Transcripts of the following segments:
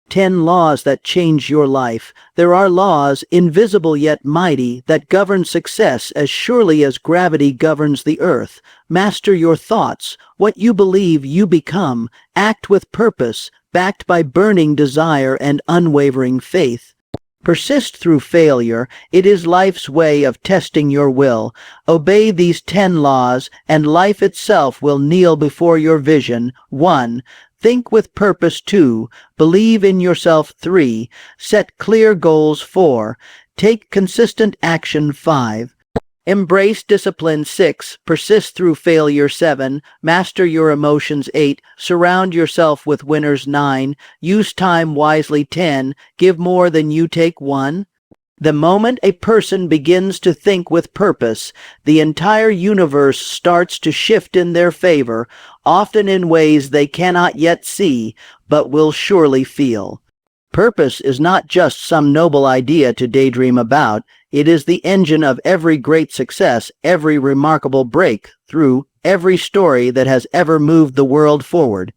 10 laws that change your life. There are laws, invisible yet mighty, that govern success as surely as gravity governs the earth. Master your thoughts. What you believe, you become. Act with purpose, backed by burning desire and unwavering faith. Persist through failure. It is life's way of testing your will. Obey these 10 laws, and life itself will kneel before your vision. 1. Think with purpose. 2. Believe in yourself. 3. Set clear goals. 4. Take consistent action. 5. Embrace discipline. 6. Persist through failure. 7. Master your emotions. 8. Surround yourself with winners. 9. Use time wisely. 10. Give more than you take. 1. The moment a person begins to think with purpose, the entire universe starts to shift in their favor, often in ways they cannot yet see, but will surely feel. Purpose is not just some noble idea to daydream about. It is the engine of every great success, every remarkable breakthrough, every story that has ever moved the world forward.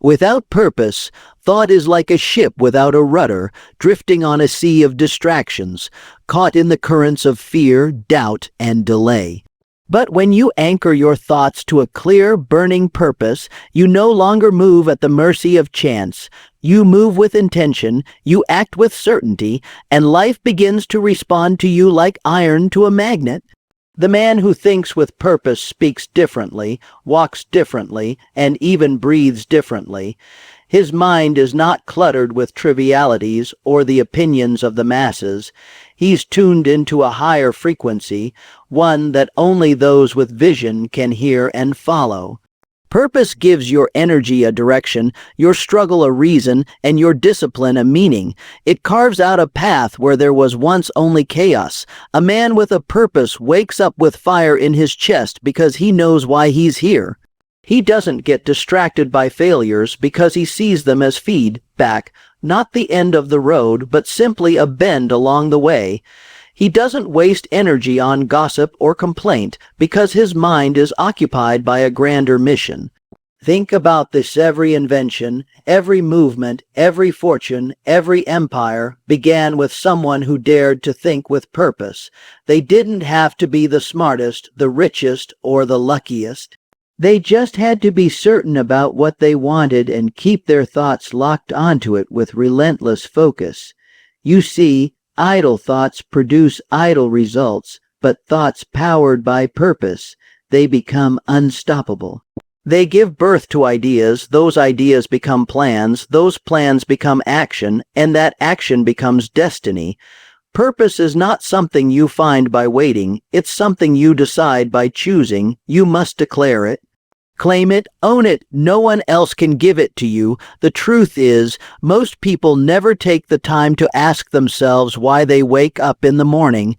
Without purpose, thought is like a ship without a rudder, drifting on a sea of distractions, caught in the currents of fear, doubt, and delay. But when you anchor your thoughts to a clear, burning purpose, you no longer move at the mercy of chance. You move with intention, you act with certainty, and life begins to respond to you like iron to a magnet. The man who thinks with purpose speaks differently, walks differently, and even breathes differently. His mind is not cluttered with trivialities or the opinions of the masses. He's tuned into a higher frequency, one that only those with vision can hear and follow. Purpose gives your energy a direction, your struggle a reason, and your discipline a meaning. It carves out a path where there was once only chaos. A man with a purpose wakes up with fire in his chest because he knows why he's here. He doesn't get distracted by failures because he sees them as feedback, not the end of the road, but simply a bend along the way. He doesn't waste energy on gossip or complaint because his mind is occupied by a grander mission. Think about this: every invention, every movement, every fortune, every empire began with someone who dared to think with purpose. They didn't have to be the smartest, the richest, or the luckiest. They just had to be certain about what they wanted and keep their thoughts locked onto it with relentless focus. You see, idle thoughts produce idle results, but thoughts powered by purpose, they become unstoppable. They give birth to ideas, those ideas become plans, those plans become action, and that action becomes destiny. Purpose is not something you find by waiting, it's something you decide by choosing. You must declare it. Claim it, own it. No one else can give it to you. The truth is, most people never take the time to ask themselves why they wake up in the morning.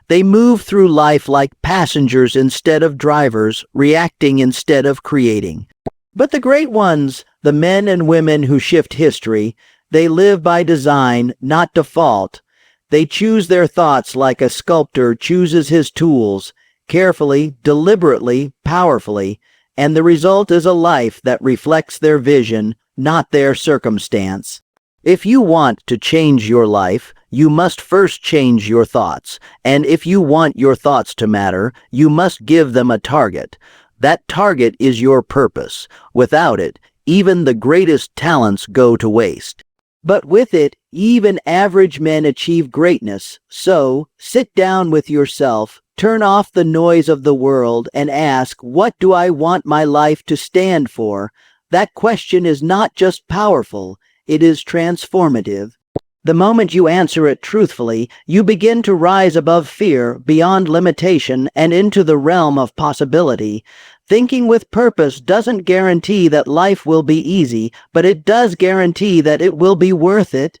They move through life like passengers instead of drivers, reacting instead of creating. But the great ones, the men and women who shift history, they live by design, not default. They choose their thoughts like a sculptor chooses his tools, carefully, deliberately, powerfully. And the result is a life that reflects their vision, not their circumstance. If you want to change your life, you must first change your thoughts. And if you want your thoughts to matter, you must give them a target. That target is your purpose. Without it, even the greatest talents go to waste. But with it, even average men achieve greatness. So, sit down with yourself, turn off the noise of the world, and ask, what do I want my life to stand for? That question is not just powerful, it is transformative. The moment you answer it truthfully, you begin to rise above fear, beyond limitation, and into the realm of possibility. Thinking with purpose doesn't guarantee that life will be easy, but it does guarantee that it will be worth it.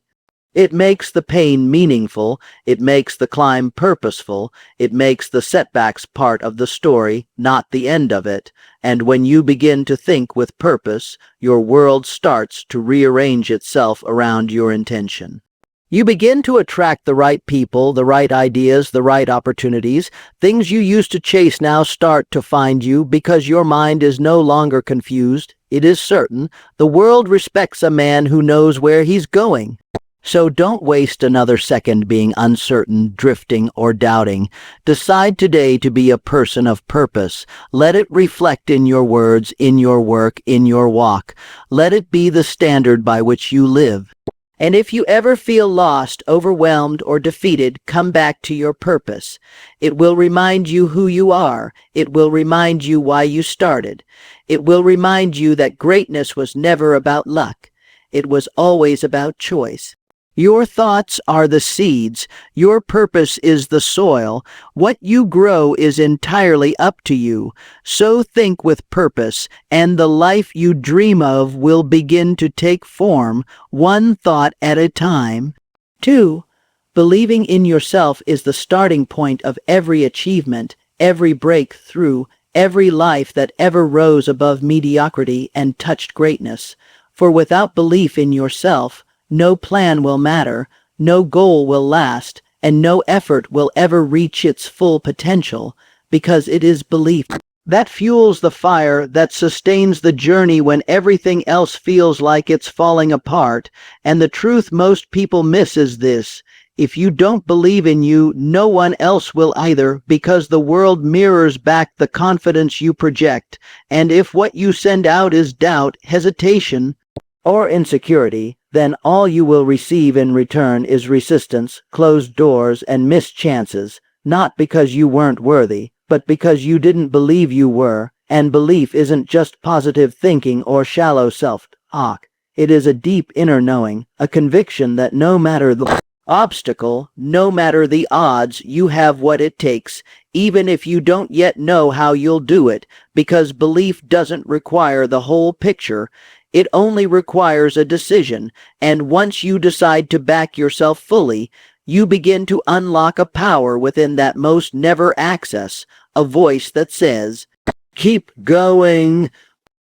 It makes the pain meaningful, it makes the climb purposeful, it makes the setbacks part of the story, not the end of it. And when you begin to think with purpose, your world starts to rearrange itself around your intention. You begin to attract the right people, the right ideas, the right opportunities. Things you used to chase now start to find you because your mind is no longer confused. It is certain. The world respects a man who knows where he's going. So don't waste another second being uncertain, drifting, or doubting. Decide today to be a person of purpose. Let it reflect in your words, in your work, in your walk. Let it be the standard by which you live. And if you ever feel lost, overwhelmed, or defeated, come back to your purpose. It will remind you who you are. It will remind you why you started. It will remind you that greatness was never about luck. It was always about choice. Your thoughts are the seeds. Your purpose is the soil. What you grow is entirely up to you. So think with purpose, and the life you dream of will begin to take form, one thought at a time. 2. Believing in yourself is the starting point of every achievement, every breakthrough, every life that ever rose above mediocrity and touched greatness. For without belief in yourself, no plan will matter, no goal will last, and no effort will ever reach its full potential, because it is belief that fuels the fire, that sustains the journey when everything else feels like it's falling apart. And the truth most people miss is this: if you don't believe in you, no one else will either, because the world mirrors back the confidence you project. And if what you send out is doubt, hesitation, or insecurity, then all you will receive in return is resistance, closed doors, and missed chances, not because you weren't worthy, but because you didn't believe you were. And belief isn't just positive thinking or shallow self-talk. It is a deep inner knowing, a conviction that no matter the obstacle, no matter the odds, you have what it takes, even if you don't yet know how you'll do it, because belief doesn't require the whole picture. It only requires a decision, and once you decide to back yourself fully, you begin to unlock a power within that most never access, a voice that says, "Keep going."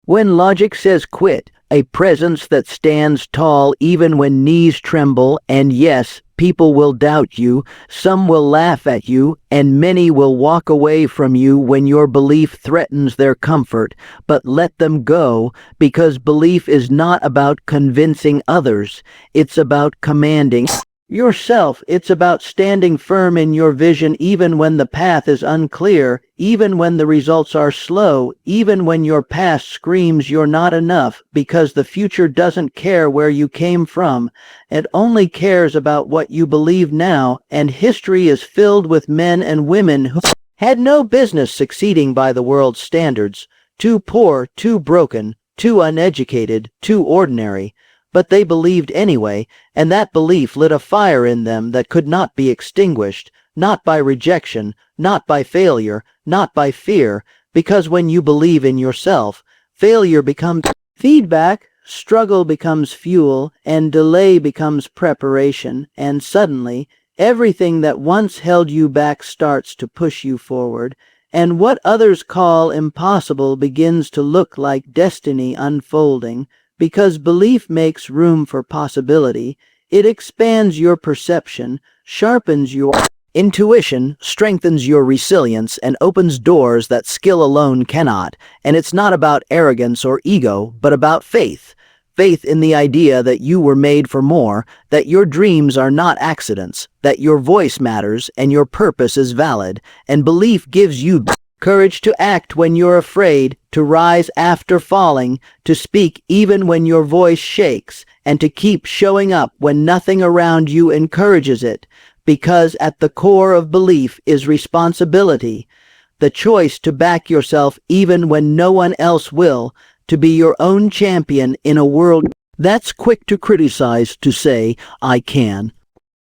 When logic says quit, a presence that stands tall even when knees tremble, and yes, people will doubt you, some will laugh at you, and many will walk away from you when your belief threatens their comfort. But let them go, because belief is not about convincing others. It's about commanding yourself. It's about standing firm in your vision even when the path is unclear, even when the results are slow, even when your past screams you're not enough, because the future doesn't care where you came from. It only cares about what you believe now, and history is filled with men and women who had no business succeeding by the world's standards. Too poor, too broken, too uneducated, too ordinary. But they believed anyway, and that belief lit a fire in them that could not be extinguished, not by rejection, not by failure, not by fear, because when you believe in yourself, failure becomes feedback, struggle becomes fuel, and delay becomes preparation, and suddenly, everything that once held you back starts to push you forward, and what others call impossible begins to look like destiny unfolding. Because belief makes room for possibility, it expands your perception, sharpens your intuition, strengthens your resilience, and opens doors that skill alone cannot. And it's not about arrogance or ego, but about faith. Faith in the idea that you were made for more, that your dreams are not accidents, that your voice matters and your purpose is valid. And belief gives you courage to act when you're afraid, to rise after falling, to speak even when your voice shakes, and to keep showing up when nothing around you encourages it. Because at the core of belief is responsibility, the choice to back yourself even when no one else will, to be your own champion in a world that's quick to criticize, to say, "I can,"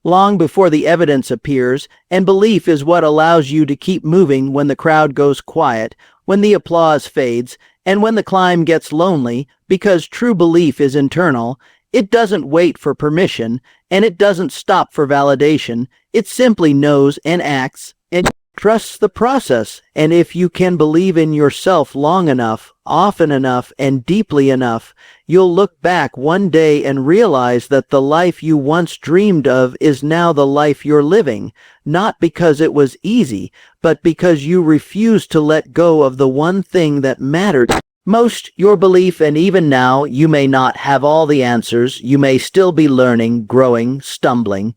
long before the evidence appears, and belief is what allows you to keep moving when the crowd goes quiet, when the applause fades, and when the climb gets lonely, because true belief is internal. It doesn't wait for permission, and it doesn't stop for validation. It simply knows and acts, and trusts the process, and if you can believe in yourself long enough, often enough, and deeply enough, you'll look back one day and realize that the life you once dreamed of is now the life you're living, not because it was easy, but because you refused to let go of the one thing that mattered most, your belief. And even now, you may not have all the answers, you may still be learning, growing, stumbling.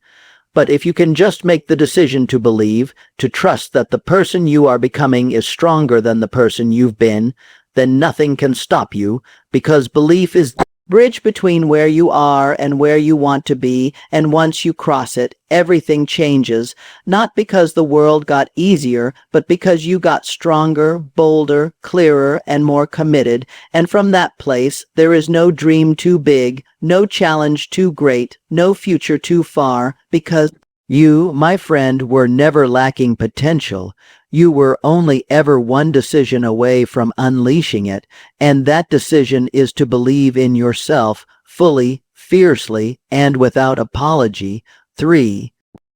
But if you can just make the decision to believe, to trust that the person you are becoming is stronger than the person you've been, then nothing can stop you, because belief is the bridge between where you are and where you want to be, and once you cross it, everything changes, not because the world got easier, but because you got stronger, bolder, clearer, and more committed, and from that place, there is no dream too big, no challenge too great, no future too far, because you, my friend, were never lacking potential. You were only ever one decision away from unleashing it, and that decision is to believe in yourself fully, fiercely, and without apology. 3.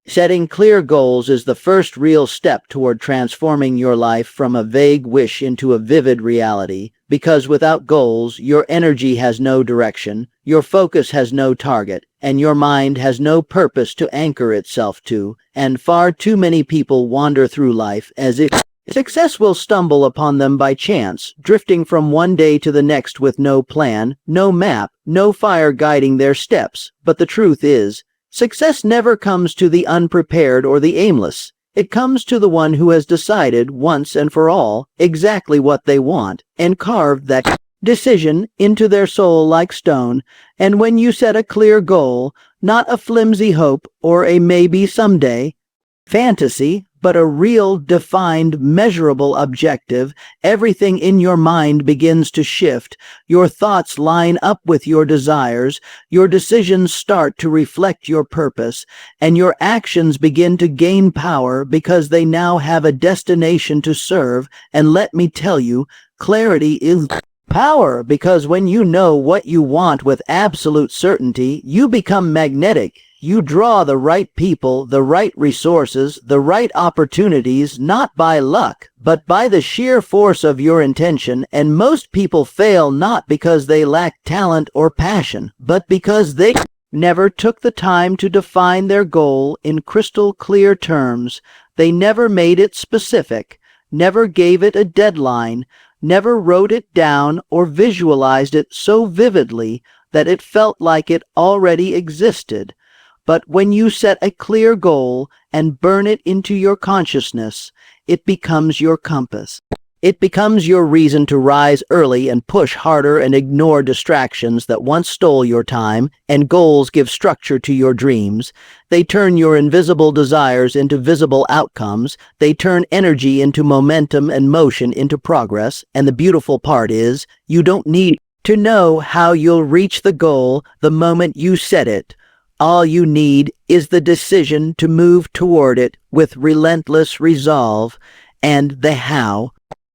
Setting clear goals is the first real step toward transforming your life from a vague wish into a vivid reality, because without goals, your energy has no direction, your focus has no target, and your mind has no purpose to anchor itself to, and far too many people wander through life as if success will stumble upon them by chance, drifting from one day to the next with no plan, no map, no fire guiding their steps. But the truth is, success never comes to the unprepared or the aimless. It comes to the one who has decided once and for all exactly what they want and carved that decision into their soul like stone. And when you set a clear goal, not a flimsy hope or a maybe someday fantasy, but a real, defined, measurable objective, everything in your mind begins to shift, your thoughts line up with your desires, your decisions start to reflect your purpose, and your actions begin to gain power because they now have a destination to serve. And let me tell you, clarity is power, because when you know what you want with absolute certainty, you become magnetic. You draw the right people, the right resources, the right opportunities, not by luck, but by the sheer force of your intention. And most people fail not because they lack talent or passion, but because they never took the time to define their goal in crystal clear terms. They never made it specific, never gave it a deadline, never wrote it down or visualized it so vividly that it felt like it already existed. But when you set a clear goal and burn it into your consciousness, it becomes your compass. It becomes your reason to rise early and push harder and ignore distractions that once stole your time, and goals give structure to your dreams. They turn your invisible desires into visible outcomes. They turn energy into momentum and motion into progress. And the beautiful part is, you don't need to know how you'll reach the goal the moment you set it. All you need is the decision to move toward it with relentless resolve, and the how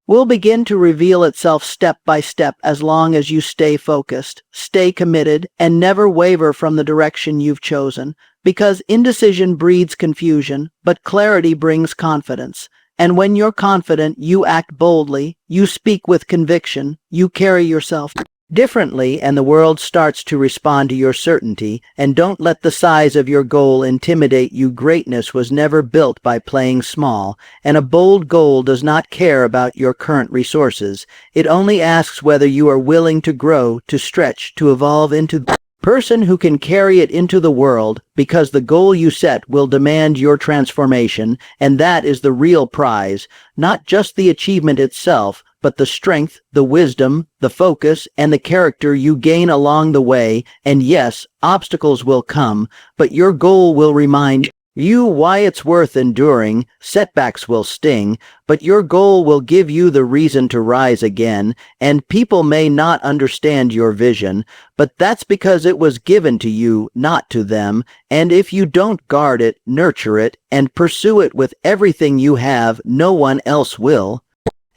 will begin to reveal itself step by step as long as you stay focused, stay committed, and never waver from the direction you've chosen, because indecision breeds confusion, but clarity brings confidence. And when you're confident, you act boldly, you speak with conviction, you carry yourself differently, and the world starts to respond to your certainty. And don't let the size of your goal intimidate you. Greatness was never built by playing small, and a bold goal does not care about your current resources. It only asks whether you are willing to grow, to stretch, to evolve into the person who can carry it into the world, because the goal you set will demand your transformation, and that is the real prize, not just the achievement itself, but the strength, the wisdom, the focus, and the character you gain along the way. And yes, obstacles will come, but your goal will remind you why it's worth enduring. Setbacks will sting, but your goal will give you the reason to rise again. And people may not understand your vision, but that's because it was given to you, not to them. And if you don't guard it, nurture it, and pursue it with everything you have, no one else will.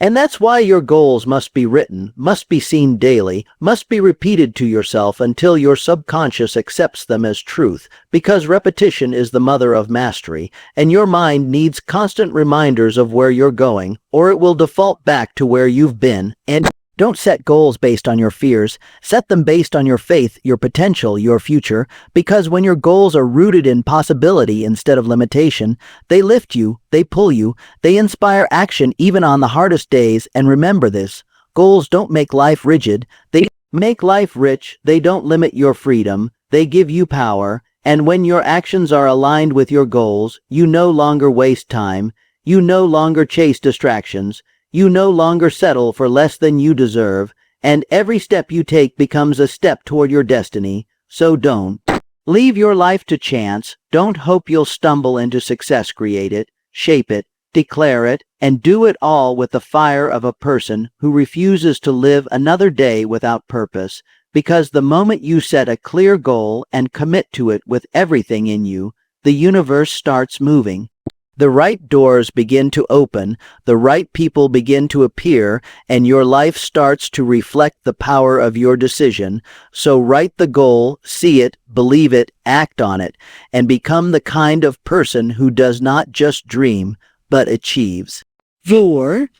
And that's why your goals must be written, must be seen daily, must be repeated to yourself until your subconscious accepts them as truth, because repetition is the mother of mastery, and your mind needs constant reminders of where you're going, or it will default back to where you've been. And don't set goals based on your fears. Set them based on your faith, your potential, your future, because when your goals are rooted in possibility instead of limitation, they lift you, they pull you, they inspire action even on the hardest days. And remember this, goals don't make life rigid, they make life rich. They don't limit your freedom, they give you power. And when your actions are aligned with your goals, you no longer waste time, you no longer chase distractions, you no longer settle for less than you deserve, and every step you take becomes a step toward your destiny. So don't leave your life to chance. Don't hope you'll stumble into success. Create it, shape it, declare it, and do it all with the fire of a person who refuses to live another day without purpose, because the moment you set a clear goal and commit to it with everything in you, the universe starts moving. The right doors begin to open, the right people begin to appear, and your life starts to reflect the power of your decision. So write the goal, see it, believe it, act on it, and become the kind of person who does not just dream, but achieves. 4.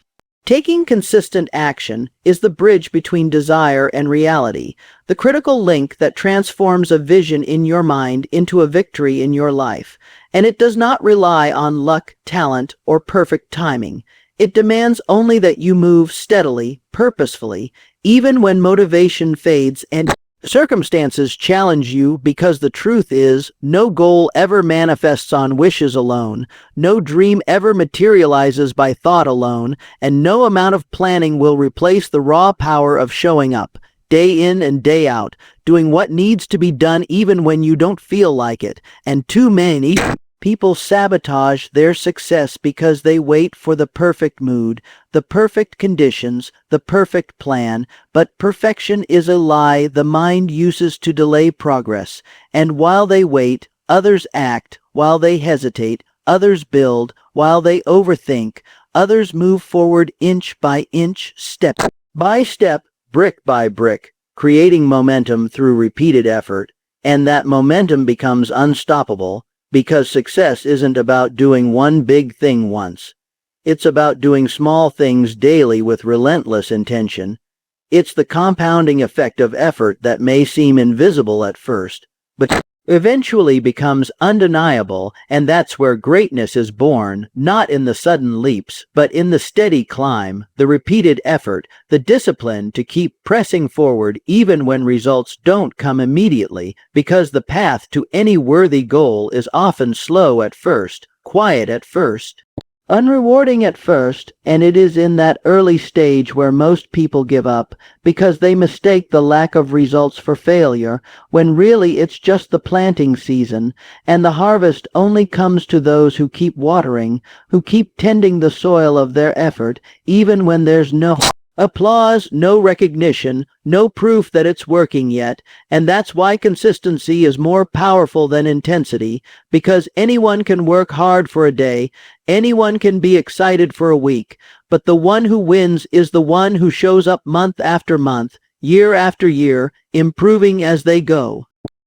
Taking consistent action is the bridge between desire and reality, the critical link that transforms a vision in your mind into a victory in your life. And it does not rely on luck, talent, or perfect timing. It demands only that you move steadily, purposefully, even when motivation fades and circumstances challenge you, because the truth is, no goal ever manifests on wishes alone, no dream ever materializes by thought alone, and no amount of planning will replace the raw power of showing up, day in and day out, doing what needs to be done even when you don't feel like it. And too many people sabotage their success because they wait for the perfect mood, the perfect conditions, the perfect plan. But perfection is a lie the mind uses to delay progress. And while they wait, others act. While they hesitate, others build. While they overthink, others move forward inch by inch, step by step, brick by brick, creating momentum through repeated effort. And that momentum becomes unstoppable. Because success isn't about doing one big thing once. It's about doing small things daily with relentless intention. It's the compounding effect of effort that may seem invisible at first, but eventually becomes undeniable, and that's where greatness is born, not in the sudden leaps, but in the steady climb, the repeated effort, the discipline to keep pressing forward even when results don't come immediately, because the path to any worthy goal is often slow at first, quiet at first, unrewarding at first, and it is in that early stage where most people give up, because they mistake the lack of results for failure, when really it's just the planting season, and the harvest only comes to those who keep watering, who keep tending the soil of their effort, even when there's no applause, no recognition, no proof that it's working yet. And that's why consistency is more powerful than intensity, because anyone can work hard for a day, anyone can be excited for a week, but the one who wins is the one who shows up month after month, year after year, improving as they go,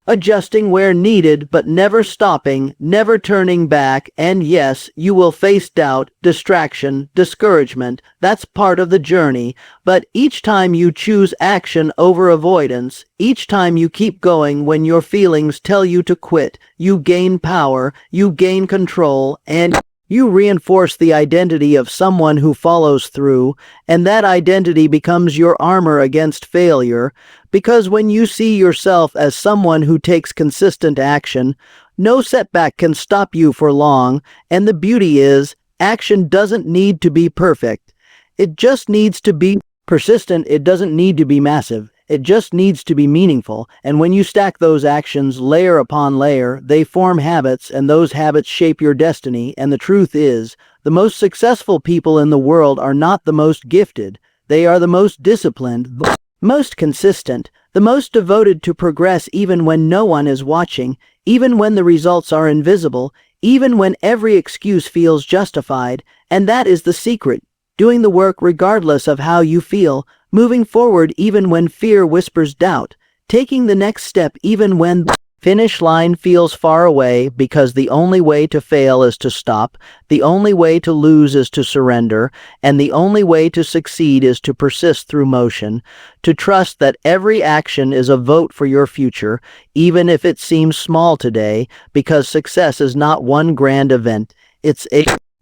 adjusting where needed, but never stopping, never turning back. And yes, you will face doubt, distraction, discouragement. That's part of the journey. But each time you choose action over avoidance, each time you keep going when your feelings tell you to quit, you gain power, you gain control, and you reinforce the identity of someone who follows through, and that identity becomes your armor against failure, because when you see yourself as someone who takes consistent action, no setback can stop you for long. And the beauty is, action doesn't need to be perfect. It just needs to be persistent. It doesn't need to be massive. It just needs to be meaningful. And when you stack those actions layer upon layer, they form habits, and those habits shape your destiny. And the truth is, the most successful people in the world are not the most gifted. They are the most disciplined, the most consistent, the most devoted to progress, even when no one is watching, even when the results are invisible, even when every excuse feels justified. And that is the secret. doing the work regardless of how you feel, moving forward even when fear whispers doubt, taking the next step even when the finish line feels far away, because the only way to fail is to stop, the only way to lose is to surrender, and the only way to succeed is to persist through motion, to trust that every action is a vote for your future, even if it seems small today, because success is not one grand event, it's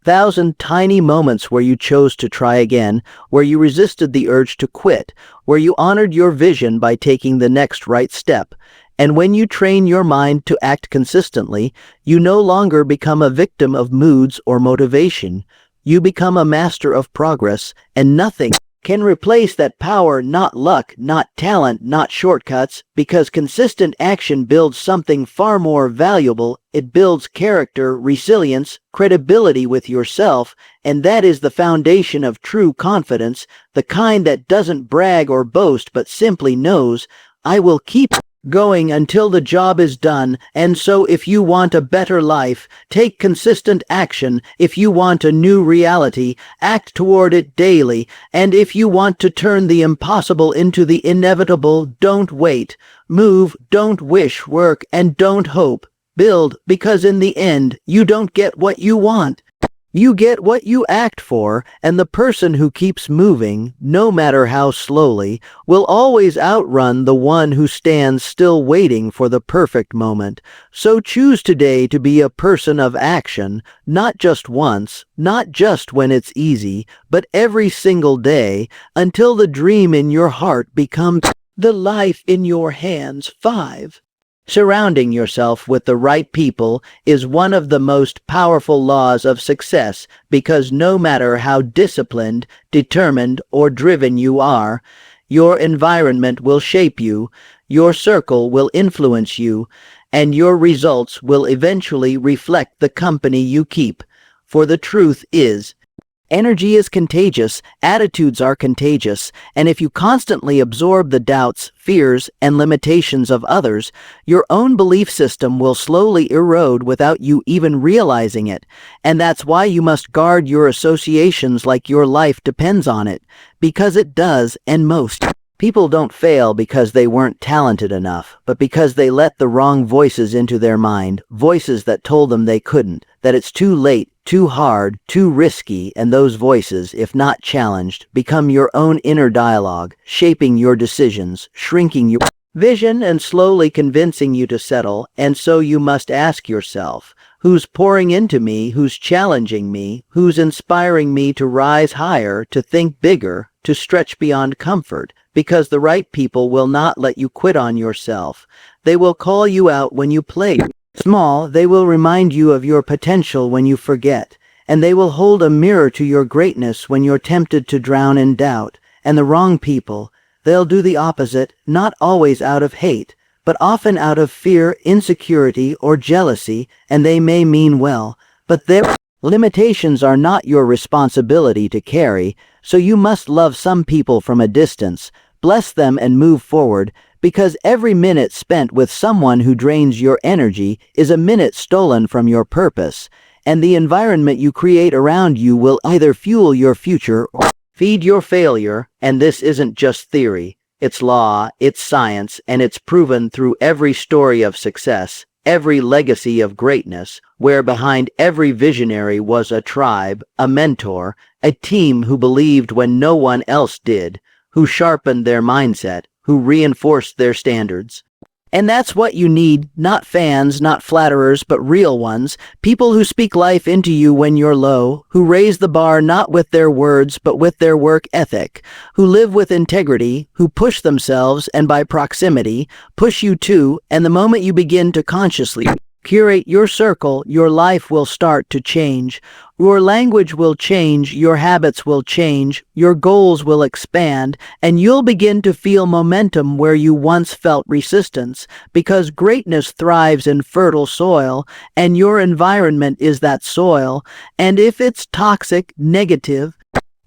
1,000 tiny moments where you chose to try again, where you resisted the urge to quit, where you honored your vision by taking the next right step. And when you train your mind to act consistently, you no longer become a victim of moods or motivation. You become a master of progress, and nothing can replace that power. Not luck, not talent, not shortcuts, because consistent action builds something far more valuable. It builds character, resilience, credibility with yourself, and that is the foundation of true confidence, the kind that doesn't brag or boast but simply knows, I will keep going until the job is done. And so if you want a better life, take consistent action. If you want a new reality, act toward it daily. And if you want to turn the impossible into the inevitable, don't wait. Move, don't wish, work, and don't hope. Build, because in the end, you don't get what you want. You get what you act for, and the person who keeps moving, no matter how slowly, will always outrun the one who stands still waiting for the perfect moment. So choose today to be a person of action, not just once, not just when it's easy, but every single day, until the dream in your heart becomes the life in your hands. 5. Surrounding yourself with the right people is one of the most powerful laws of success, because no matter how disciplined, determined, or driven you are, your environment will shape you, your circle will influence you, and your results will eventually reflect the company you keep. For the truth is, energy is contagious, attitudes are contagious, and if you constantly absorb the doubts, fears, and limitations of others, your own belief system will slowly erode without you even realizing it. And that's why you must guard your associations like your life depends on it, because it does. And most people don't fail because they weren't talented enough, but because they let the wrong voices into their mind, voices that told them they couldn't, that it's too late, too hard, too risky, and those voices, if not challenged, become your own inner dialogue, shaping your decisions, shrinking your vision, and slowly convincing you to settle. And so you must ask yourself, who's pouring into me, who's challenging me, who's inspiring me to rise higher, to think bigger, to stretch beyond comfort? Because the right people will not let you quit on yourself. They will call you out when you play small, they will remind you of your potential when you forget, and they will hold a mirror to your greatness when you're tempted to drown in doubt. And the wrong people, they'll do the opposite, not always out of hate, but often out of fear, insecurity, or jealousy, and they may mean well, but their limitations are not your responsibility to carry, so you must love some people from a distance, bless them, and move forward, because every minute spent with someone who drains your energy is a minute stolen from your purpose, and the environment you create around you will either fuel your future or feed your failure. And this isn't just theory, it's law, it's science, and it's proven through every story of success, every legacy of greatness, where behind every visionary was a tribe, a mentor, a team who believed when no one else did, who sharpened their mindset, who reinforced their standards. And that's what you need, not fans, not flatterers, but real ones, people who speak life into you when you're low, who raise the bar not with their words but with their work ethic, who live with integrity, who push themselves and by proximity push you too. And the moment you begin to consciously curate your circle, your life will start to change. Your language will change, your habits will change, your goals will expand, and you'll begin to feel momentum where you once felt resistance, because greatness thrives in fertile soil, and your environment is that soil. And if it's toxic, negative,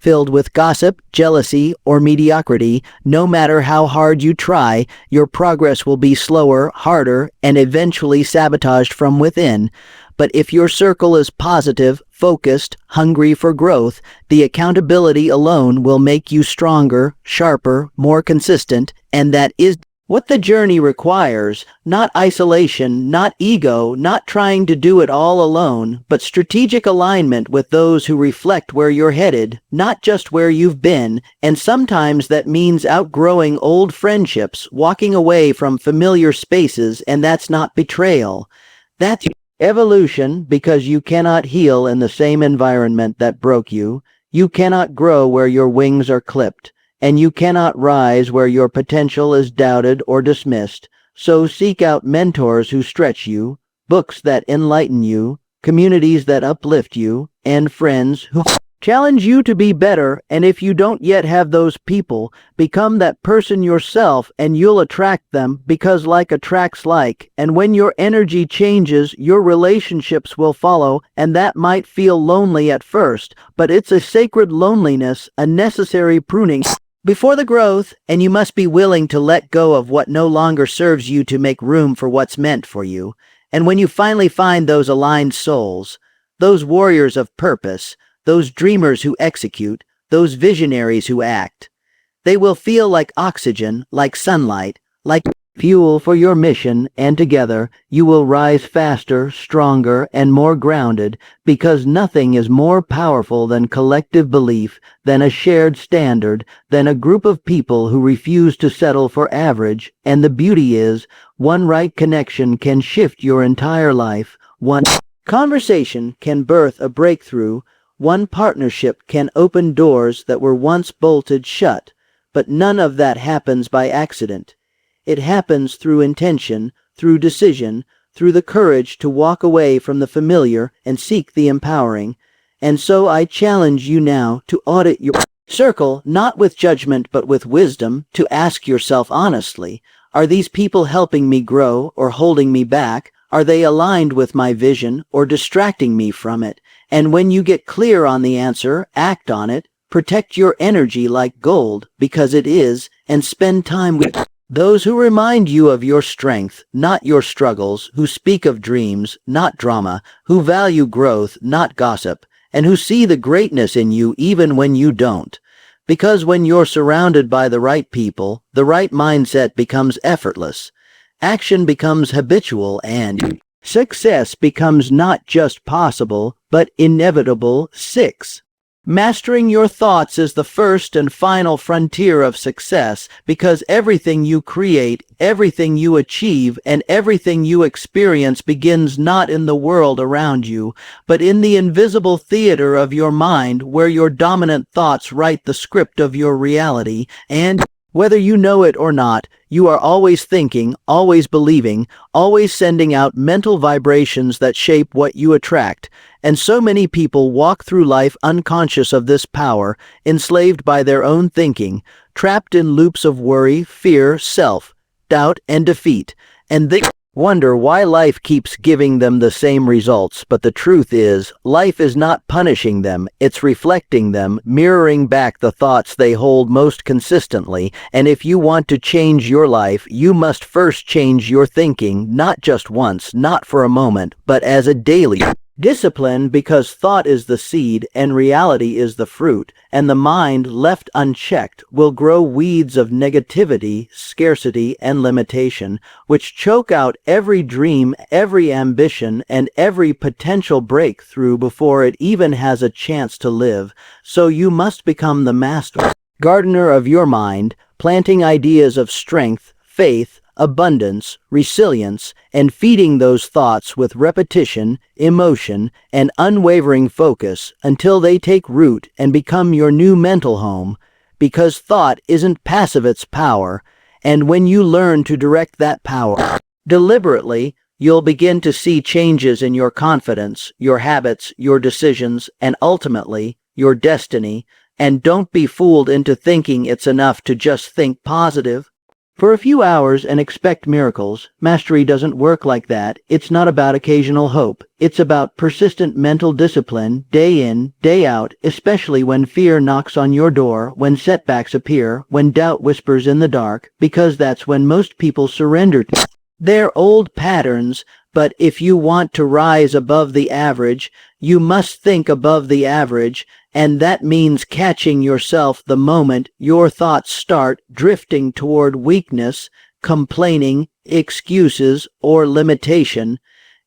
filled with gossip, jealousy, or mediocrity, no matter how hard you try, your progress will be slower, harder, and eventually sabotaged from within. But if your circle is positive, focused, hungry for growth. The accountability alone will make you stronger, sharper, more consistent, and that is what the journey requires. Not isolation, not ego, not trying to do it all alone, but strategic alignment with those who reflect where you're headed, not just where you've been. And sometimes that means outgrowing old friendships, walking away from familiar spaces, and that's not betrayal. That's evolution, because you cannot heal in the same environment that broke you. You cannot grow where your wings are clipped. And you cannot rise where your potential is doubted or dismissed. So seek out mentors who stretch you, books that enlighten you, communities that uplift you, and friends who challenge you to be better. And if you don't yet have those people, become that person yourself and you'll attract them, because like attracts like. And when your energy changes, your relationships will follow, and that might feel lonely at first, but it's a sacred loneliness, a necessary pruning before the growth, and you must be willing to let go of what no longer serves you to make room for what's meant for you. And when you finally find those aligned souls, those warriors of purpose, those dreamers who execute, those visionaries who act, they will feel like oxygen, like sunlight, like fuel for your mission, and together you will rise faster, stronger, and more grounded, because nothing is more powerful than collective belief, than a shared standard, than a group of people who refuse to settle for average. And the beauty is, one right connection can shift your entire life. One conversation can birth a breakthrough. One partnership can open doors that were once bolted shut. But none of that happens by accident. It happens through intention, through decision, through the courage to walk away from the familiar and seek the empowering. And so I challenge you now to audit your circle, not with judgment but with wisdom, to ask yourself honestly, are these people helping me grow or holding me back? Are they aligned with my vision or distracting me from it? And when you get clear on the answer, act on it. Protect your energy like gold, because it is, and spend time with those who remind you of your strength, not your struggles, who speak of dreams, not drama, who value growth, not gossip, and who see the greatness in you even when you don't. Because when you're surrounded by the right people, the right mindset becomes effortless. Action becomes habitual, and success becomes not just possible, but inevitable. 6. Mastering your thoughts is the first and final frontier of success, because everything you create, everything you achieve, and everything you experience begins not in the world around you, but in the invisible theater of your mind, where your dominant thoughts write the script of your reality. And whether you know it or not, you are always thinking, always believing, always sending out mental vibrations that shape what you attract. And so many people walk through life unconscious of this power, enslaved by their own thinking, trapped in loops of worry, fear, self-doubt, and defeat. And they wonder why life keeps giving them the same results. But the truth is, life is not punishing them, it's reflecting them, mirroring back the thoughts they hold most consistently. And if you want to change your life, you must first change your thinking, not just once, not for a moment, but as a daily discipline, because thought is the seed and reality is the fruit, and the mind left unchecked will grow weeds of negativity, scarcity, and limitation, which choke out every dream, every ambition, and every potential breakthrough before it even has a chance to live. So you must become the master gardener of your mind, planting ideas of strength, faith, abundance, resilience, and feeding those thoughts with repetition, emotion, and unwavering focus until they take root and become your new mental home. Because thought isn't passive, it's power, and when you learn to direct that power deliberately, you'll begin to see changes in your confidence, your habits, your decisions, and ultimately, your destiny. And don't be fooled into thinking it's enough to just think positive for a few hours and expect miracles. Mastery doesn't work like that. It's not about occasional hope. It's about persistent mental discipline, day in, day out, especially when fear knocks on your door, when setbacks appear, when doubt whispers in the dark, because that's when most people surrender. They're old patterns, but if you want to rise above the average, you must think above the average, and that means catching yourself the moment your thoughts start drifting toward weakness, complaining, excuses, or limitation,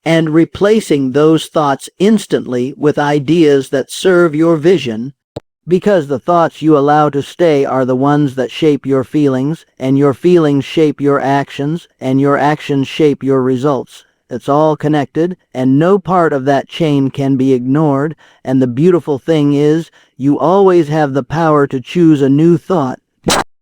and replacing those thoughts instantly with ideas that serve your vision, because the thoughts you allow to stay are the ones that shape your feelings, and your feelings shape your actions, and your actions shape your results. It's all connected, and no part of that chain can be ignored, and the beautiful thing is, you always have the power to choose a new thought,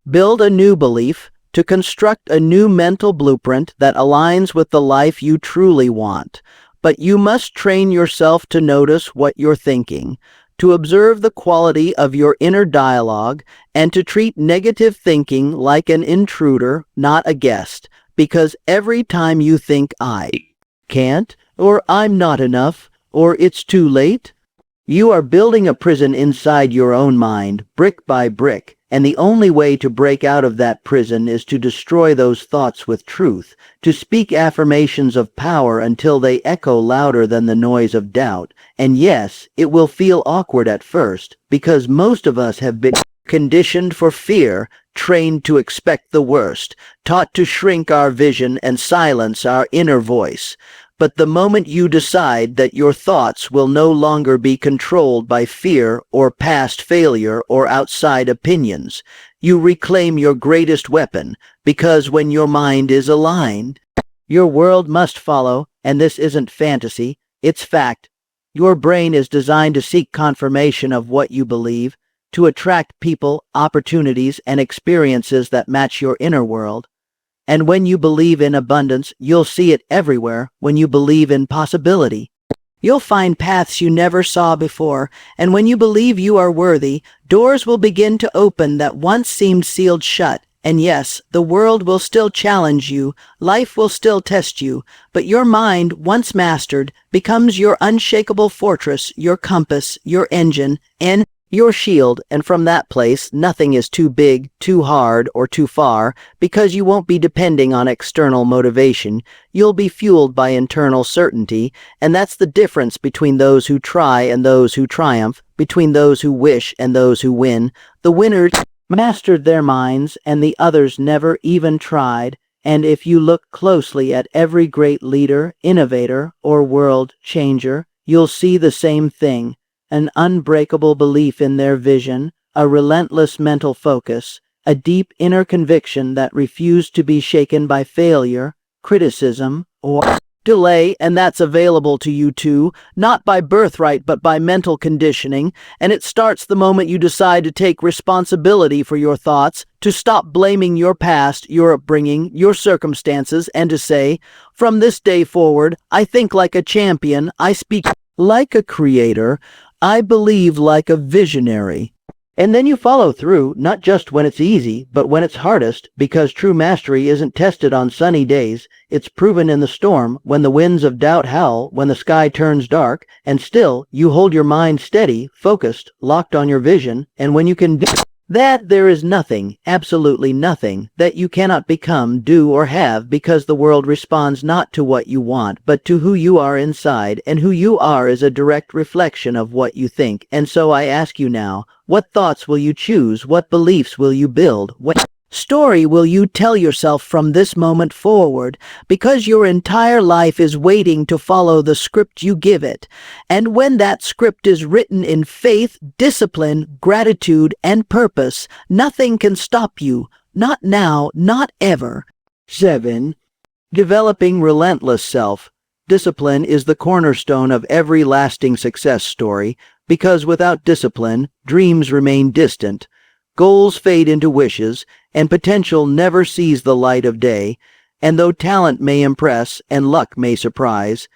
build a new belief, to construct a new mental blueprint that aligns with the life you truly want. But you must train yourself to notice what you're thinking, to observe the quality of your inner dialogue, and to treat negative thinking like an intruder, not a guest. Because every time you think I can't, or I'm not enough, or it's too late, you are building a prison inside your own mind, brick by brick, and the only way to break out of that prison is to destroy those thoughts with truth, to speak affirmations of power until they echo louder than the noise of doubt. And yes, it will feel awkward at first, because most of us have been conditioned for fear, trained to expect the worst, taught to shrink our vision and silence our inner voice. But the moment you decide that your thoughts will no longer be controlled by fear or past failure or outside opinions, you reclaim your greatest weapon, because when your mind is aligned, your world must follow, and this isn't fantasy, it's fact. Your brain is designed to seek confirmation of what you believe, to attract people, opportunities, and experiences that match your inner world. And when you believe in abundance, you'll see it everywhere. When you believe in possibility, you'll find paths you never saw before. And when you believe you are worthy, doors will begin to open that once seemed sealed shut. And yes, the world will still challenge you, life will still test you, but your mind, once mastered, becomes your unshakable fortress, your compass, your engine, and your shield, and from that place, nothing is too big, too hard, or too far, because you won't be depending on external motivation. You'll be fueled by internal certainty, and that's the difference between those who try and those who triumph, between those who wish and those who win. The winners mastered their minds, and the others never even tried. And if you look closely at every great leader, innovator, or world changer, you'll see the same thing. An unbreakable belief in their vision, a relentless mental focus, a deep inner conviction that refused to be shaken by failure, criticism, or delay, and that's available to you too, not by birthright but by mental conditioning, and it starts the moment you decide to take responsibility for your thoughts, to stop blaming your past, your upbringing, your circumstances, and to say, from this day forward, I think like a champion, I speak like a creator, I believe like a visionary. And then you follow through, not just when it's easy, but when it's hardest, because true mastery isn't tested on sunny days. It's proven in the storm, when the winds of doubt howl, when the sky turns dark, and still you hold your mind steady, focused, locked on your vision, and when you can do that, there is nothing, absolutely nothing, that you cannot become, do, or have, because the world responds not to what you want, but to who you are inside, and who you are is a direct reflection of what you think. And so I ask you now, what thoughts will you choose? What beliefs will you build? What story will you tell yourself from this moment forward? Because your entire life is waiting to follow the script you give it. And when that script is written in faith, discipline, gratitude, and purpose, nothing can stop you. Not now, not ever. 7. Developing relentless self. Discipline is the cornerstone of every lasting success story, because without discipline, dreams remain distant. Goals fade into wishes, and potential never sees the light of day, and though talent may impress and luck may surprise,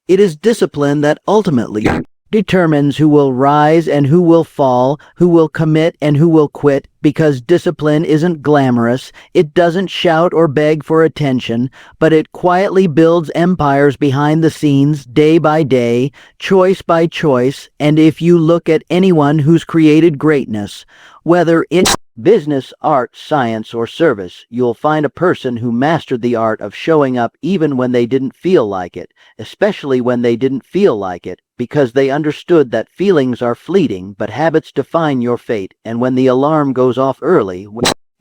it is discipline that ultimately determines who will rise and who will fall, who will commit and who will quit, because discipline isn't glamorous, it doesn't shout or beg for attention, but it quietly builds empires behind the scenes, day by day, choice by choice, and if you look at anyone who's created greatness, whether it's Business, art, science, or service, you'll find a person who mastered the art of showing up even when they didn't feel like it, especially when they didn't feel like it, because they understood that feelings are fleeting, but habits define your fate, and when the alarm goes off early,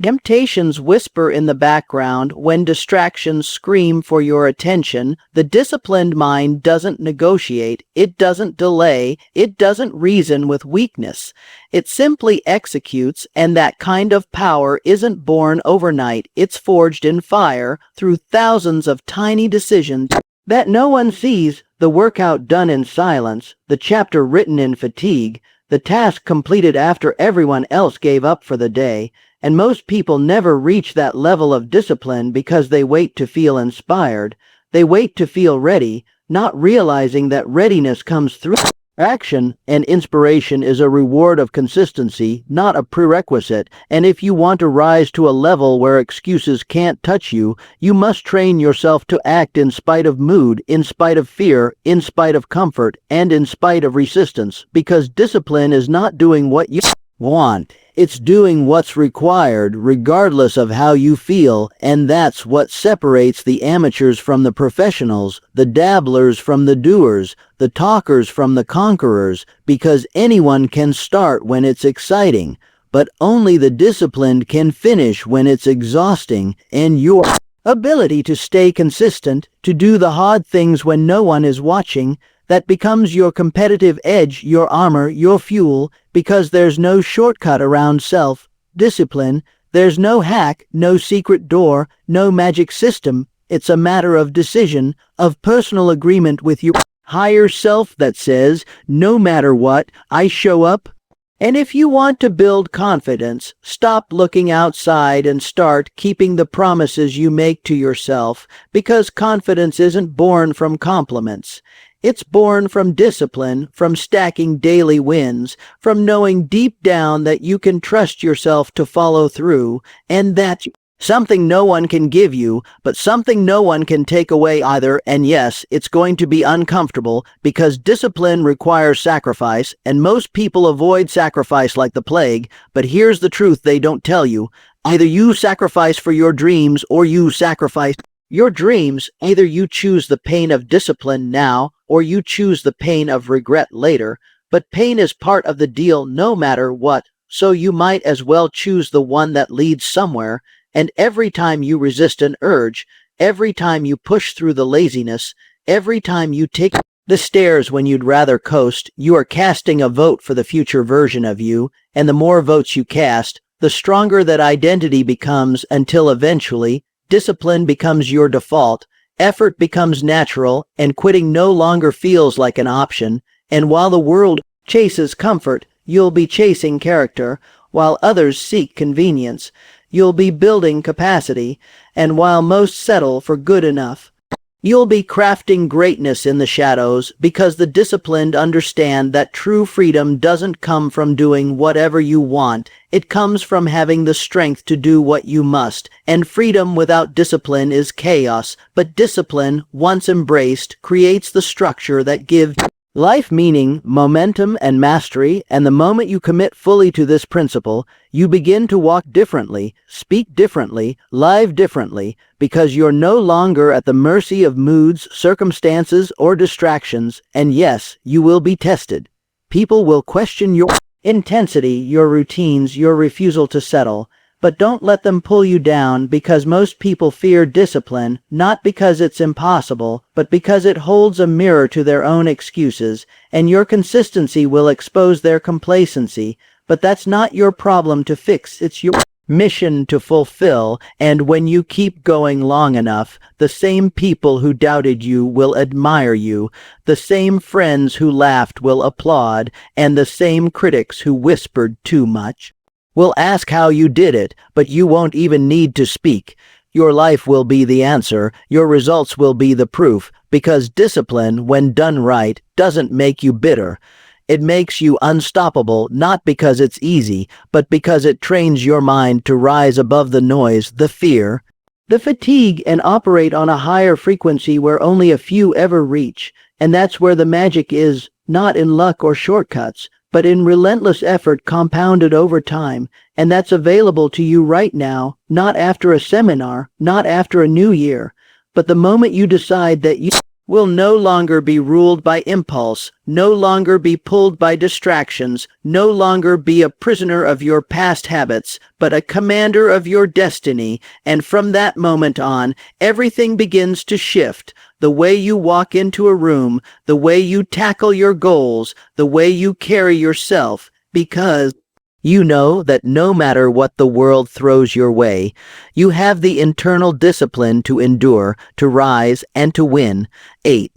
temptations whisper in the background, when distractions scream for your attention, the disciplined mind doesn't negotiate, it doesn't delay, it doesn't reason with weakness. It simply executes, and that kind of power isn't born overnight, it's forged in fire through thousands of tiny decisions that no one sees, the workout done in silence, the chapter written in fatigue, the task completed after everyone else gave up for the day. And most people never reach that level of discipline because they wait to feel inspired. They wait to feel ready, not realizing that readiness comes through action, and inspiration is a reward of consistency, not a prerequisite. And if you want to rise to a level where excuses can't touch you, you must train yourself to act in spite of mood, in spite of fear, in spite of comfort, and in spite of resistance, because discipline is not doing what you want. It's doing what's required, regardless of how you feel, and that's what separates the amateurs from the professionals, the dabblers from the doers, the talkers from the conquerors, because anyone can start when it's exciting, but only the disciplined can finish when it's exhausting, and your ability to stay consistent, to do the hard things when no one is watching, that becomes your competitive edge, your armor, your fuel, because there's no shortcut around self-discipline. There's no hack, no secret door, no magic system. It's a matter of decision, of personal agreement with your higher self that says, no matter what, I show up. And if you want to build confidence, stop looking outside and start keeping the promises you make to yourself, because confidence isn't born from compliments. It's born from discipline, from stacking daily wins, from knowing deep down that you can trust yourself to follow through, and that's something no one can give you, but something no one can take away either. And yes, it's going to be uncomfortable, because discipline requires sacrifice, and most people avoid sacrifice like the plague. But here's the truth they don't tell you. Either you sacrifice for your dreams, or you sacrifice your dreams. Either you choose the pain of discipline now, or you choose the pain of regret later, but pain is part of the deal no matter what, so you might as well choose the one that leads somewhere. And every time you resist an urge, every time you push through the laziness, every time you take the stairs when you'd rather coast, you are casting a vote for the future version of you, and the more votes you cast, the stronger that identity becomes, until eventually, discipline becomes your default, effort becomes natural, and quitting no longer feels like an option. And while the world chases comfort, you'll be chasing character. While others seek convenience, you'll be building capacity. And while most settle for good enough, you'll be crafting greatness in the shadows, because the disciplined understand that true freedom doesn't come from doing whatever you want. It comes from having the strength to do what you must. And freedom without discipline is chaos, but discipline, once embraced, creates the structure that gives life meaning, momentum, and mastery. And the moment you commit fully to this principle, you begin to walk differently, speak differently, live differently, because you're no longer at the mercy of moods, circumstances, or distractions. And yes, you will be tested. People will question your intensity, your routines, your refusal to settle. But don't let them pull you down, because most people fear discipline, not because it's impossible, but because it holds a mirror to their own excuses, and your consistency will expose their complacency. But that's not your problem to fix, it's your mission to fulfill. And when you keep going long enough, the same people who doubted you will admire you, the same friends who laughed will applaud, and the same critics who whispered too much will ask how you did it, but you won't even need to speak. Your life will be the answer, your results will be the proof, because discipline, when done right, doesn't make you bitter. It makes you unstoppable, not because it's easy, but because it trains your mind to rise above the noise, the fear, the fatigue, and operate on a higher frequency where only a few ever reach. And that's where the magic is, not in luck or shortcuts, but in relentless effort compounded over time, and that's available to you right now, not after a seminar, not after a new year, but the moment you decide that you will no longer be ruled by impulse, no longer be pulled by distractions, no longer be a prisoner of your past habits, but a commander of your destiny, and from that moment on, everything begins to shift. The way you walk into a room, the way you tackle your goals, the way you carry yourself, because you know that no matter what the world throws your way, you have the internal discipline to endure, to rise, and to win. 8.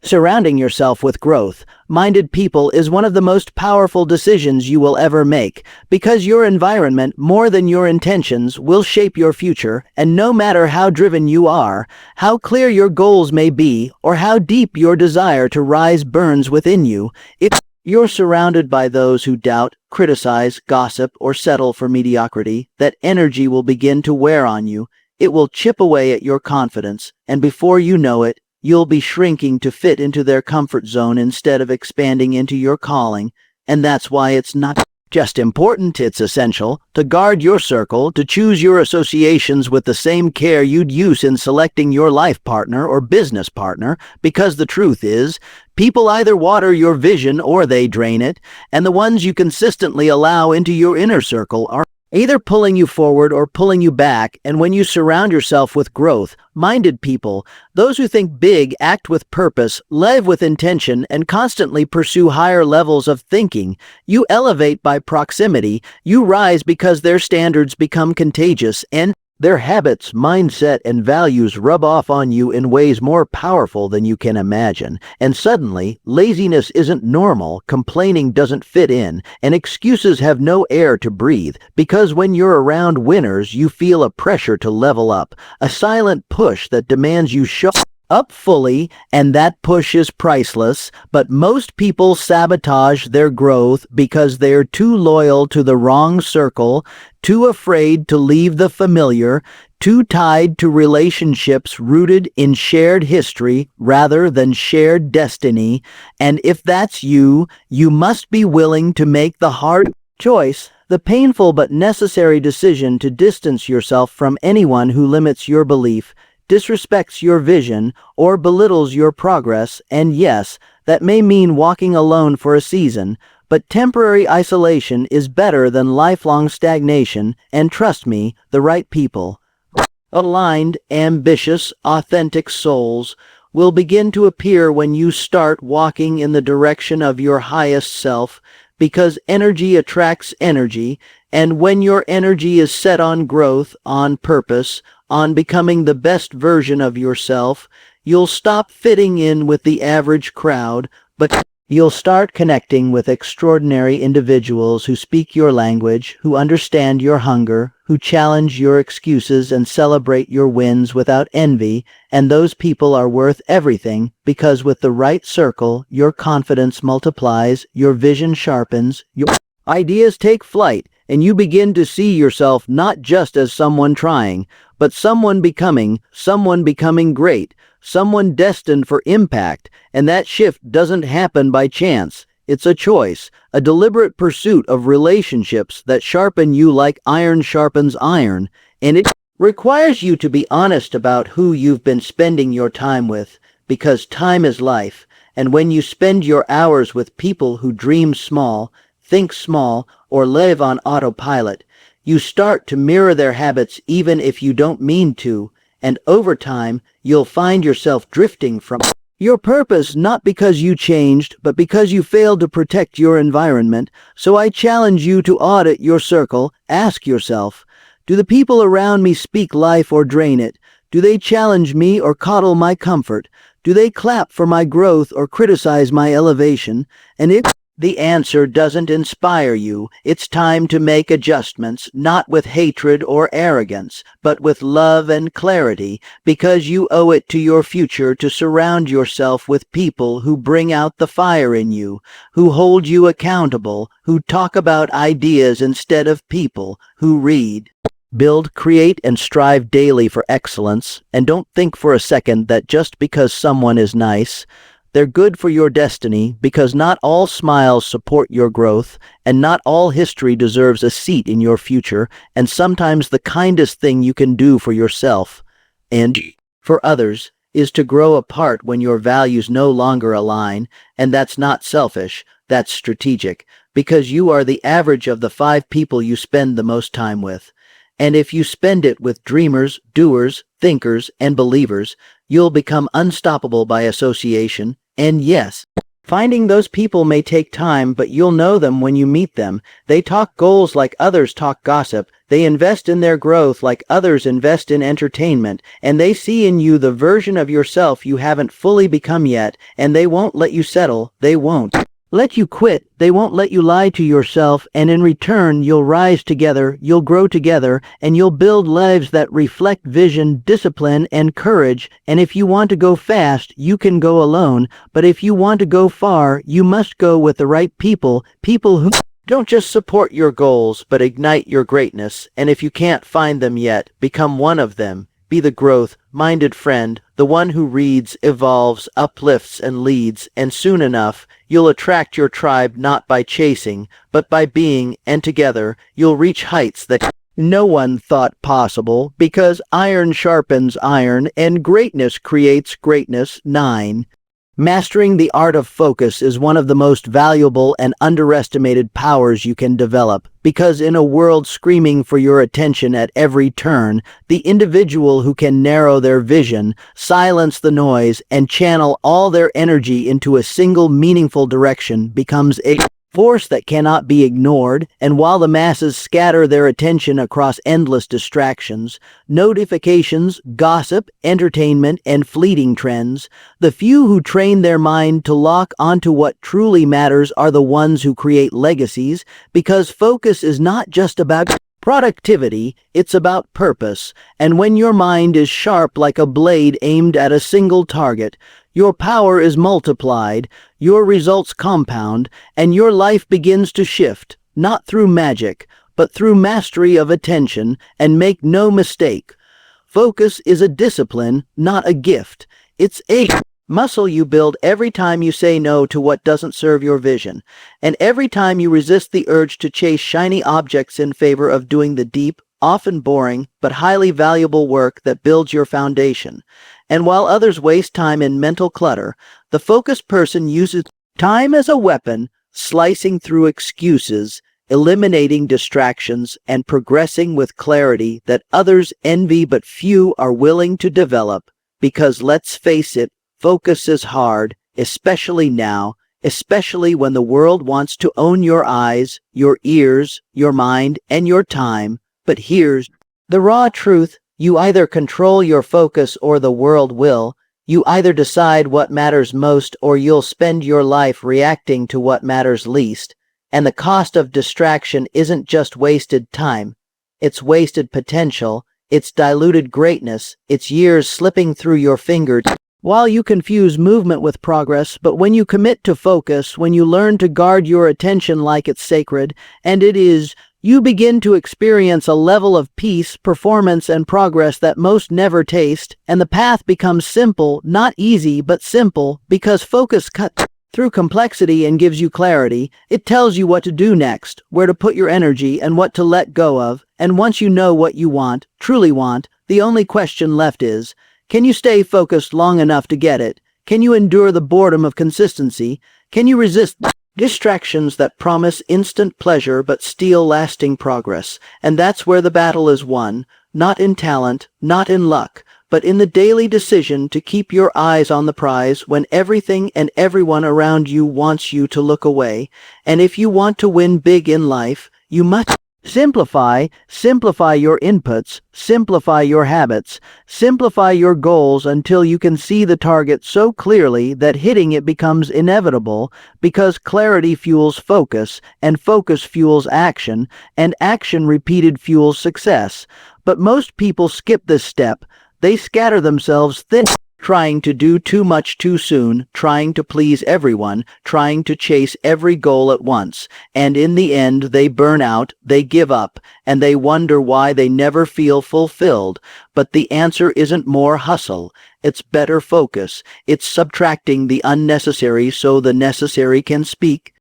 Surrounding yourself with growth-minded people is one of the most powerful decisions you will ever make, because your environment, more than your intentions, will shape your future, and no matter how driven you are, how clear your goals may be, or how deep your desire to rise burns within you, if you're surrounded by those who doubt, criticize, gossip, or settle for mediocrity, that energy will begin to wear on you. It will chip away at your confidence, and before you know it, you'll be shrinking to fit into their comfort zone instead of expanding into your calling. And that's why it's not just important, it's essential to guard your circle, to choose your associations with the same care you'd use in selecting your life partner or business partner, because the truth is, people either water your vision or they drain it, and the ones you consistently allow into your inner circle are either pulling you forward or pulling you back. And when you surround yourself with growth-minded people, those who think big, act with purpose, live with intention, and constantly pursue higher levels of thinking, you elevate by proximity, you rise because their standards become contagious, and their habits, mindset, and values rub off on you in ways more powerful than you can imagine. And suddenly, laziness isn't normal, complaining doesn't fit in, and excuses have no air to breathe, because when you're around winners, you feel a pressure to level up, a silent push that demands you show up fully, and that push is priceless. But most people sabotage their growth because they're too loyal to the wrong circle, too afraid to leave the familiar, too tied to relationships rooted in shared history rather than shared destiny. And if that's you, you must be willing to make the hard choice, the painful but necessary decision to distance yourself from anyone who limits your belief, disrespects your vision, or belittles your progress. And yes, that may mean walking alone for a season, but temporary isolation is better than lifelong stagnation, and trust me, the right people, aligned, ambitious, authentic souls, will begin to appear when you start walking in the direction of your highest self, because energy attracts energy, and when your energy is set on growth, on purpose, on becoming the best version of yourself, you'll stop fitting in with the average crowd, but you'll start connecting with extraordinary individuals who speak your language, who understand your hunger, who challenge your excuses and celebrate your wins without envy. And those people are worth everything, because with the right circle, your confidence multiplies, your vision sharpens, your ideas take flight, and you begin to see yourself not just as someone trying, but someone becoming great, someone destined for impact. And that shift doesn't happen by chance. It's a choice, a deliberate pursuit of relationships that sharpen you like iron sharpens iron, and it requires you to be honest about who you've been spending your time with, because time is life, and when you spend your hours with people who dream small, think small, or live on autopilot, you start to mirror their habits even if you don't mean to, and over time, you'll find yourself drifting from your purpose, not because you changed, but because you failed to protect your environment. So I challenge you to audit your circle. Ask yourself, do the people around me speak life or drain it? Do they challenge me or coddle my comfort? Do they clap for my growth or criticize my elevation? And if the answer doesn't inspire you, it's time to make adjustments, not with hatred or arrogance, but with love and clarity, because you owe it to your future to surround yourself with people who bring out the fire in you, who hold you accountable, who talk about ideas instead of people, who read, build, create, and strive daily for excellence. And don't think for a second that just because someone is nice, They're good for your destiny because not all smiles support your growth, and not all history deserves a seat in your future, and sometimes the kindest thing you can do for yourself and for others is to grow apart when your values no longer align, and that's not selfish, that's strategic, because you are the average of the 5 people you spend the most time with. And if you spend it with dreamers, doers, thinkers, and believers, you'll become unstoppable by association. And yes, finding those people may take time, but you'll know them when you meet them. They talk goals like others talk gossip. They invest in their growth like others invest in entertainment. And they see in you the version of yourself you haven't fully become yet, and they won't let you settle. They won't let you quit. They won't let you lie to yourself, and in return, you'll rise together, you'll grow together, and you'll build lives that reflect vision, discipline, and courage. And if you want to go fast, you can go alone, but if you want to go far, you must go with the right people, people who don't just support your goals, but ignite your greatness. And if you can't find them yet, become one of them. Be the growth-minded friend, the one who reads, evolves, uplifts, and leads, and soon enough, you'll attract your tribe not by chasing, but by being, and together, you'll reach heights that no one thought possible, because iron sharpens iron, and greatness creates greatness. 9. Mastering the art of focus is one of the most valuable and underestimated powers you can develop, because in a world screaming for your attention at every turn, the individual who can narrow their vision, silence the noise, and channel all their energy into a single meaningful direction becomes a force that cannot be ignored. And while the masses scatter their attention across endless distractions, notifications, gossip, entertainment, and fleeting trends, the few who train their mind to lock onto what truly matters are the ones who create legacies, because focus is not just about productivity, it's about purpose. And when your mind is sharp like a blade aimed at a single target, your power is multiplied, your results compound, and your life begins to shift, not through magic, but through mastery of attention. And make no mistake, focus is a discipline, not a gift. It's a muscle you build every time you say no to what doesn't serve your vision, and every time you resist the urge to chase shiny objects in favor of doing the deep, often boring, but highly valuable work that builds your foundation. And while others waste time in mental clutter, the focused person uses time as a weapon, slicing through excuses, eliminating distractions, and progressing with clarity that others envy but few are willing to develop. Because let's face it, focus is hard, especially now, especially when the world wants to own your eyes, your ears, your mind, and your time. But here's the raw truth. You either control your focus or the world will. You either decide what matters most or you'll spend your life reacting to what matters least. And the cost of distraction isn't just wasted time. It's wasted potential. It's diluted greatness. It's years slipping through your fingers while you confuse movement with progress. But when you commit to focus, when you learn to guard your attention like it's sacred, and it is, you begin to experience a level of peace, performance, and progress that most never taste, and the path becomes simple, not easy, but simple, because focus cuts through complexity and gives you clarity. It tells you what to do next, where to put your energy, and what to let go of. And once you know what you want, truly want, the only question left is, can you stay focused long enough to get it? Can you endure the boredom of consistency? Can you resist distractions that promise instant pleasure but steal lasting progress? And that's where the battle is won, not in talent, not in luck, but in the daily decision to keep your eyes on the prize when everything and everyone around you wants you to look away. And if you want to win big in life, you must simplify your inputs, simplify your habits, simplify your goals until you can see the target so clearly that hitting it becomes inevitable, because clarity fuels focus, and focus fuels action, and action repeated fuels success. But most people skip this step. They scatter themselves thin, trying to do too much too soon, trying to please everyone, trying to chase every goal at once, and in the end they burn out, they give up, and they wonder why they never feel fulfilled. But the answer isn't more hustle, it's better focus, it's subtracting the unnecessary so the necessary can speak.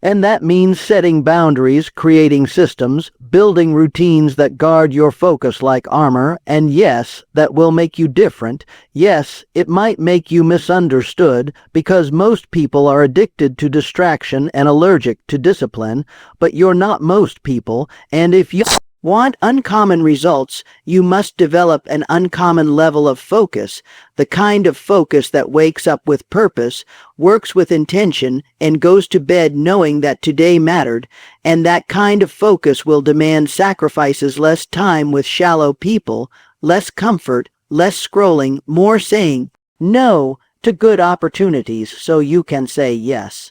And that means setting boundaries, creating systems, building routines that guard your focus like armor, and yes, that will make you different. Yes, it might make you misunderstood, because most people are addicted to distraction and allergic to discipline, but you're not most people, and if you want uncommon results, you must develop an uncommon level of focus, the kind of focus that wakes up with purpose, works with intention, and goes to bed knowing that today mattered, and that kind of focus will demand sacrifices, less time with shallow people, less comfort, less scrolling, more saying no to good opportunities so you can say yes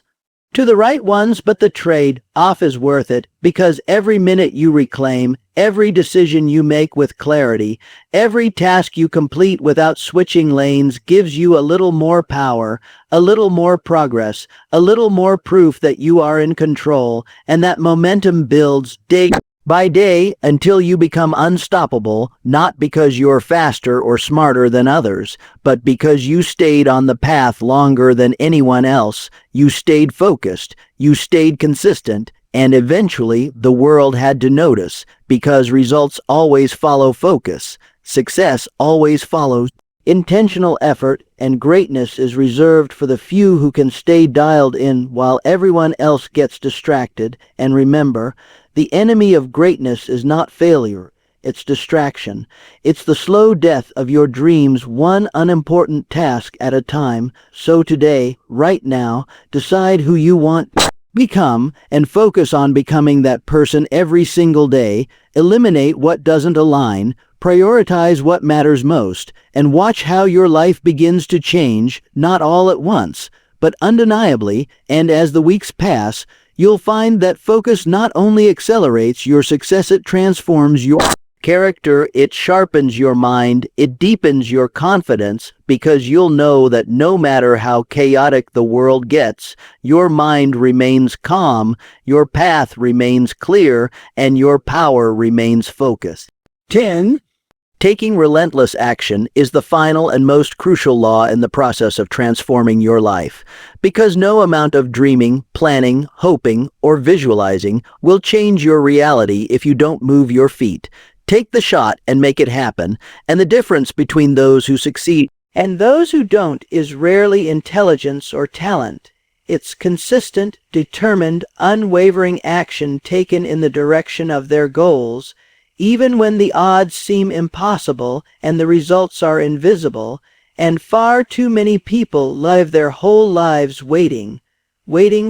to the right ones, but the trade-off is worth it, because every minute you reclaim, every decision you make with clarity, every task you complete without switching lanes gives you a little more power, a little more progress, a little more proof that you are in control, and that momentum builds day by day until you become unstoppable, not because you're faster or smarter than others, but because you stayed on the path longer than anyone else, you stayed focused, you stayed consistent, and eventually the world had to notice, because results always follow focus. Success always follows intentional effort, and greatness is reserved for the few who can stay dialed in while everyone else gets distracted. And remember, the enemy of greatness is not failure, it's distraction. It's the slow death of your dreams, one unimportant task at a time. So today, right now, decide who you want to become and focus on becoming that person every single day. Eliminate what doesn't align, prioritize what matters most, and watch how your life begins to change, not all at once, but undeniably, and as the weeks pass, you'll find that focus not only accelerates your success, it transforms your character, it sharpens your mind, it deepens your confidence, because you'll know that no matter how chaotic the world gets, your mind remains calm, your path remains clear, and your power remains focused. 10. Taking relentless action is the final and most crucial law in the process of transforming your life, because no amount of dreaming, planning, hoping, or visualizing will change your reality if you don't move your feet. Take the shot and make it happen, and the difference between those who succeed and those who don't is rarely intelligence or talent. It's consistent, determined, unwavering action taken in the direction of their goals, even when the odds seem impossible and the results are invisible, and far too many people live their whole lives waiting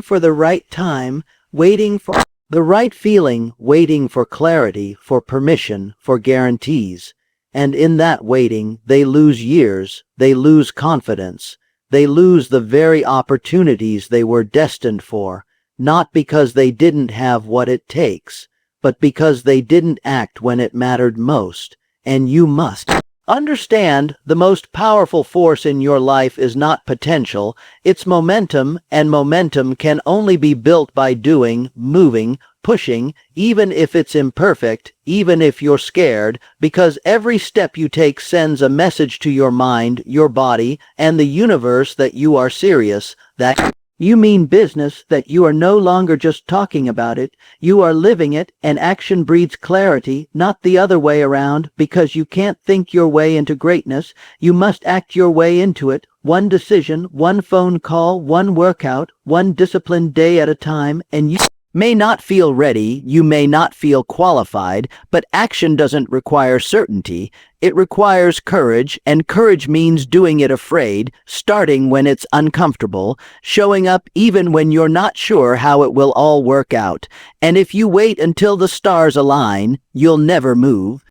for the right time, waiting for the right feeling, waiting for clarity, for permission, for guarantees. And in that waiting, they lose years, they lose confidence, they lose the very opportunities they were destined for, not because they didn't have what it takes, but because they didn't act when it mattered most. And you must understand, the most powerful force in your life is not potential, it's momentum, and momentum can only be built by doing, moving, pushing, even if it's imperfect, even if you're scared, because every step you take sends a message to your mind, your body, and the universe that you are serious, that you mean business, that you are no longer just talking about it, you are living it, and action breeds clarity, not the other way around, because you can't think your way into greatness, you must act your way into it, one decision, one phone call, one workout, one disciplined day at a time, and you may not feel ready, you may not feel qualified, but action doesn't require certainty. It requires courage, and courage means doing it afraid, starting when it's uncomfortable, showing up even when you're not sure how it will all work out. And if you wait until the stars align, you'll never move.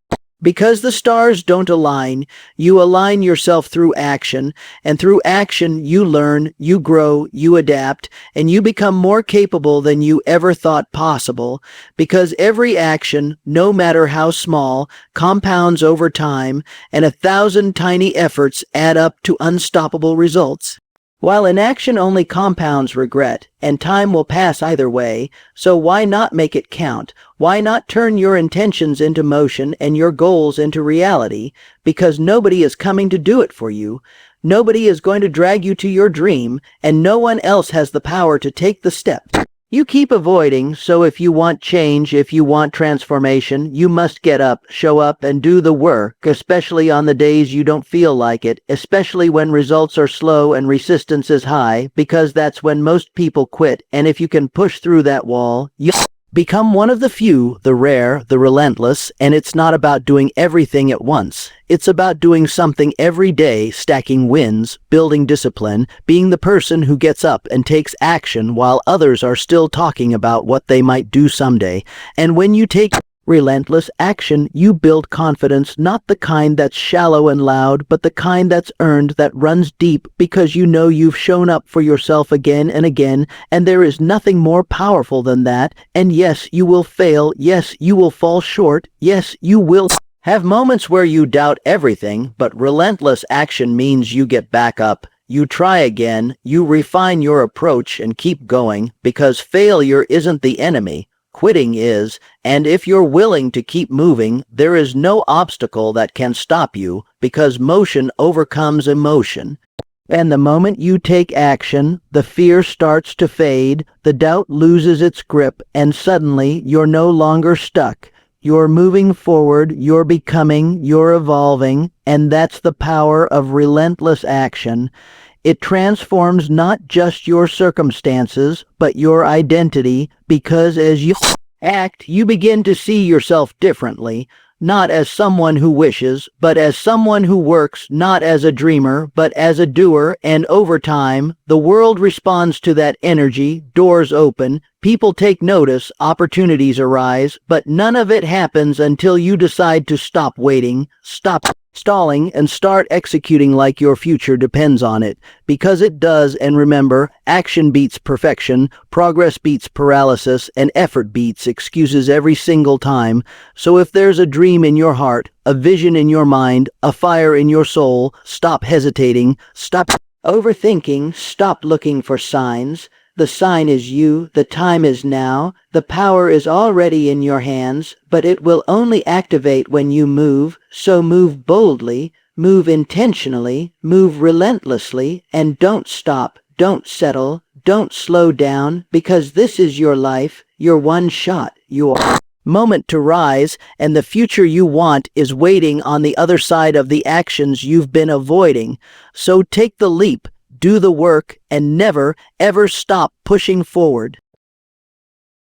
Because the stars don't align, you align yourself through action, and through action you learn, you grow, you adapt, and you become more capable than you ever thought possible, because every action, no matter how small, compounds over time, and 1,000 tiny efforts add up to unstoppable results. While inaction only compounds regret, and time will pass either way, so why not make it count? Why not turn your intentions into motion and your goals into reality? Because nobody is coming to do it for you. Nobody is going to drag you to your dream, and no one else has the power to take the step. You keep avoiding, so if you want change, if you want transformation, you must get up, show up, and do the work, especially on the days you don't feel like it, especially when results are slow and resistance is high, because that's when most people quit, and if you can push through that wall, you become one of the few, the rare, the relentless, and it's not about doing everything at once. It's about doing something every day, stacking wins, building discipline, being the person who gets up and takes action while others are still talking about what they might do someday. And when you take relentless action, you build confidence, not the kind that's shallow and loud, but the kind that's earned, that runs deep, because you know you've shown up for yourself again and again, and there is nothing more powerful than that. And yes, you will fail. Yes, you will fall short. Yes, you will have moments where you doubt everything, but relentless action means you get back up. You try again, you refine your approach and keep going, because failure isn't the enemy. Quitting is, and if you're willing to keep moving, there is no obstacle that can stop you, because motion overcomes emotion. And the moment you take action, the fear starts to fade, the doubt loses its grip, and suddenly you're no longer stuck. You're moving forward, you're becoming, you're evolving, and that's the power of relentless action. It transforms not just your circumstances, but your identity, because as you act, you begin to see yourself differently, not as someone who wishes, but as someone who works, not as a dreamer, but as a doer, and over time, the world responds to that energy, doors open, people take notice, opportunities arise, but none of it happens until you decide to stop waiting, stop stalling, and start executing like your future depends on it. Because it does, and remember, action beats perfection, progress beats paralysis, and effort beats excuses every single time. So if there's a dream in your heart, a vision in your mind, a fire in your soul, stop hesitating, stop overthinking, stop looking for signs. The sign is you, the time is now, the power is already in your hands, but it will only activate when you move, so move boldly, move intentionally, move relentlessly, and don't stop, don't settle, don't slow down, because this is your life, your one shot, your moment to rise, and the future you want is waiting on the other side of the actions you've been avoiding. So take the leap, do the work, and never, ever stop pushing forward.